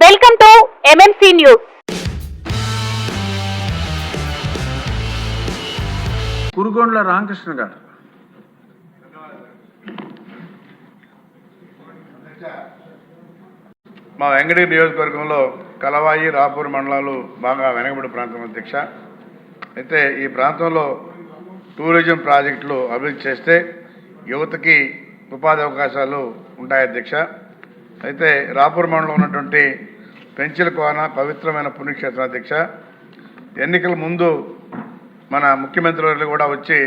Welcome to MMC news. Kurugondla Ramakrishna గారు. మా వెంకటగిరి నియోజకవర్గంలో కలవాయి రాపూర్ మండలాలు బాగా వెనకబడి ప్రాంతం అధ్యక్ష. అయితే ఈ ప్రాంతంలో టూరిజం ప్రాజెక్టులు అభివృద్ధి చేస్తే యువతకి ఉపాధి అవకాశాలు ఉంటాయి అధ్యక్ష. అయితే రాపూర్ మండలంలో ఉన్నటువంటి పెంచిల కోన పవిత్రమైన పుణ్యక్షేత్రం అధ్యక్ష. ఎన్నికల ముందు మన ముఖ్యమంత్రి వర్యులు కూడా వచ్చి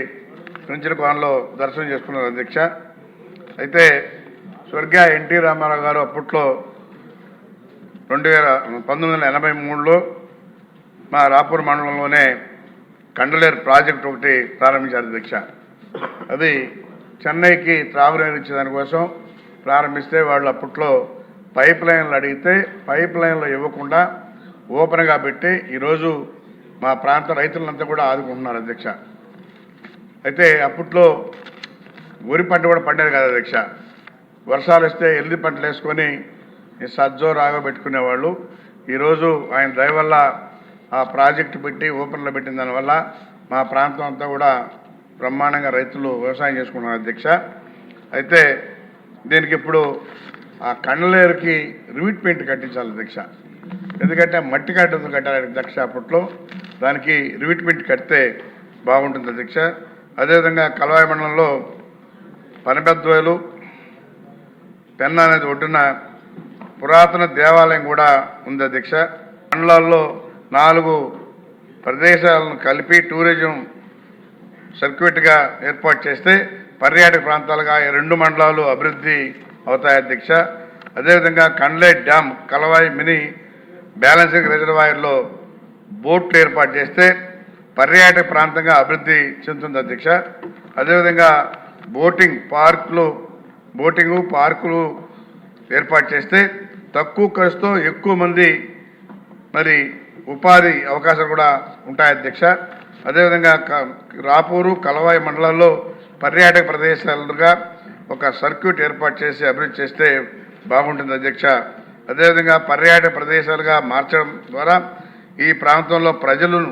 పెంచిల కోనలో దర్శనం చేసుకున్నారు అధ్యక్ష. అయితే స్వర్గీయ ఎన్టీ రామారావు గారు అప్పట్లో 1983లో మా రాపూర్ మండలంలోనే కండలేరు ప్రాజెక్టు ఒకటి ప్రారంభించారు అధ్యక్ష. అది చెన్నైకి త్రాగునీరు ఇచ్చేదానికోసం ప్రారంభిస్తే వాళ్ళు అప్పట్లో పైప్ లైన్లు అడిగితే పైప్ లైన్లు ఇవ్వకుండా ఓపెన్గా పెట్టి ఈరోజు మా ప్రాంత రైతులంతా కూడా ఆదుకుంటున్నారు అధ్యక్ష. అయితే అప్పట్లో వరి పంట కూడా పండేది కాదు అధ్యక్ష. వర్షాలు వస్తే ఎల్లి పంటలు వేసుకొని సజ్జో రాగో పెట్టుకునేవాళ్ళు. ఈరోజు ఆయన దయ వల్ల ఆ ప్రాజెక్టు పెట్టి ఓపెన్లో పెట్టిన దానివల్ల మా ప్రాంతం అంతా కూడా బ్రహ్మాండంగా రైతులు వ్యవసాయం చేసుకుంటున్నారు అధ్యక్ష. అయితే దీనికి ఇప్పుడు ఆ కండలేరుకి రివిట్ పెయింట్ కట్టించాలి అధ్యక్ష. ఎందుకంటే మట్టి కట్టతో కట్టాలి అధ్యక్ష అప్పట్లో. దానికి రివిట్ పెయింట్ కడితే బాగుంటుంది అధ్యక్ష. అదేవిధంగా కలవాయి మండలంలో పనబెద్దోయలు పెన్నా అనేది ఒడ్డున పురాతన దేవాలయం కూడా ఉంది అధ్యక్ష. మండలాల్లో 4 ప్రదేశాలను కలిపి టూరిజం సర్క్యూట్గా ఏర్పాటు చేస్తే పర్యాటక ప్రాంతాలుగా 2 మండలాలు అభివృద్ధి అవుతాయి అధ్యక్ష. అదేవిధంగా కండ్లేట్ డ్యామ్ కలవాయి మినీ బ్యాలెన్సింగ్ రిజర్వాయర్లో బోట్లు ఏర్పాటు చేస్తే పర్యాటక ప్రాంతంగా అభివృద్ధి చెందుతుంది అధ్యక్ష. అదేవిధంగా బోటింగు పార్కులు ఏర్పాటు చేస్తే తక్కువ ఖర్చుతో ఎక్కువ మంది మరి ఉపాధి అవకాశాలు కూడా ఉంటాయి అధ్యక్ష. అదేవిధంగా రాపూరు కలవాయి మండలాల్లో పర్యాటక ప్రదేశాలుగా ఒక సర్క్యూట్ ఏర్పాటు చేసి అభివృద్ధి చేస్తే బాగుంటుంది అధ్యక్ష. అదేవిధంగా పర్యాటక ప్రదేశాలుగా మార్చడం ద్వారా ఈ ప్రాంతంలో ప్రజలను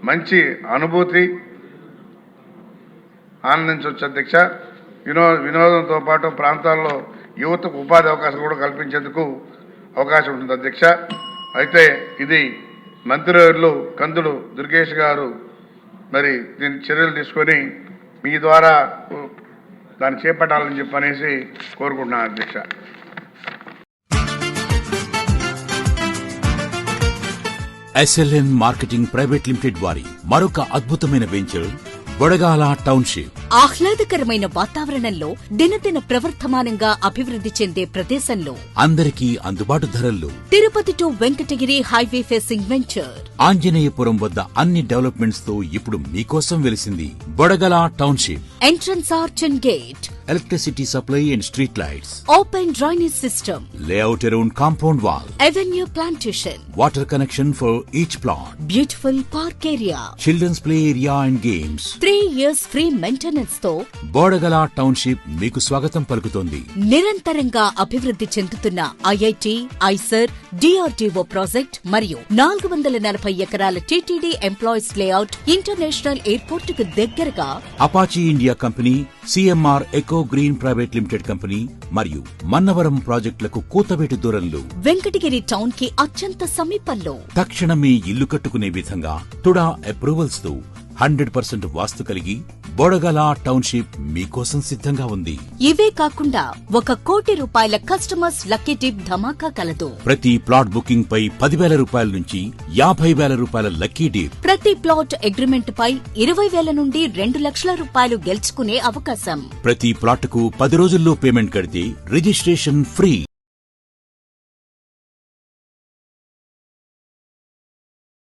మంచి అనుభూతి ఆనందించవచ్చు అధ్యక్ష. వినోదంతో పాటు ప్రాంతాల్లో యువతకు ఉపాధి అవకాశాలు కూడా కల్పించేందుకు అవకాశం ఉంటుంది అధ్యక్ష. అయితే ఇది మంత్రివర్యులు కందులు దుర్గేష్ గారు మరి దీని చర్యలు తీసుకొని మీ ద్వారా దాన్ని చేపట్టాలని చెప్పనేసి కోరుకుంటున్నాను అధ్యక్ష. SLN మార్కెటింగ్ ప్రైవేట్ లిమిటెడ్ వారి మరొక అద్భుతమైన వెంచర్ బొడగాల టౌన్షిప్. ఆహ్లాదకరమైన వాతావరణంలో దినదిన ప్రవర్ధమానంగా అభివృద్ధి చెందే ప్రదేశంలో అందరికీ అందుబాటు ధరల్లో Tirupati to Venkatagiri highway facing venture. Anjaneyapuram వద్ద అన్ని డెవలప్మెంట్స్ తో ఇప్పుడు మీకోసం వెలిసింది Bodagala township. Entrance arch and gate, electricity supply and street lights, open drainage system, layout around compound wall, avenue plantation, water connection for each plot, beautiful park area, children's play area and games. 3 years free maintenance తో Bodagala township మీకు స్వాగతం పలుకుతోంది. నిరంతరంగా అభివృద్ధి చెందుతున్న IIT, IISER, DRDO project మరియు 440 ఎకరాల TTD employees layout international airport కు దగ్గరగా Apache India company, CMR eco green private limited company మరియు మన్నవరం ప్రాజెక్టులకు కూతవేటు దూరంలో వెంకటగిరి టౌన్ కి అత్యంత సమీపంలో తక్షణం మీ ఇల్లు కట్టుకునే విధంగా తుడా అప్రూవల్స్ తో 100% వాస్తు కలిగి బొడగల టౌన్షిప్ మీకోసం సిద్ధంగా ఉంది. ఇవే కాకుండా 1 కోటి రూపాయల కస్టమర్స్ లక్కీ టిప్ ధమాకా కలదు. ప్రతి ప్లాట్ బుకింగ్ పై 10,000 రూపాయల నుంచి 50,000 రూపాయల లక్కీ డిప్. ప్రతి ప్లాట్ అగ్రిమెంట్ పై 20,000 నుండి 2 లక్షల రూపాయలు గెలుచుకునే అవకాశం. ప్రతి ప్లాట్ కు 10 రోజుల్లో పేమెంట్ కడితే రిజిస్ట్రేషన్ ఫ్రీ.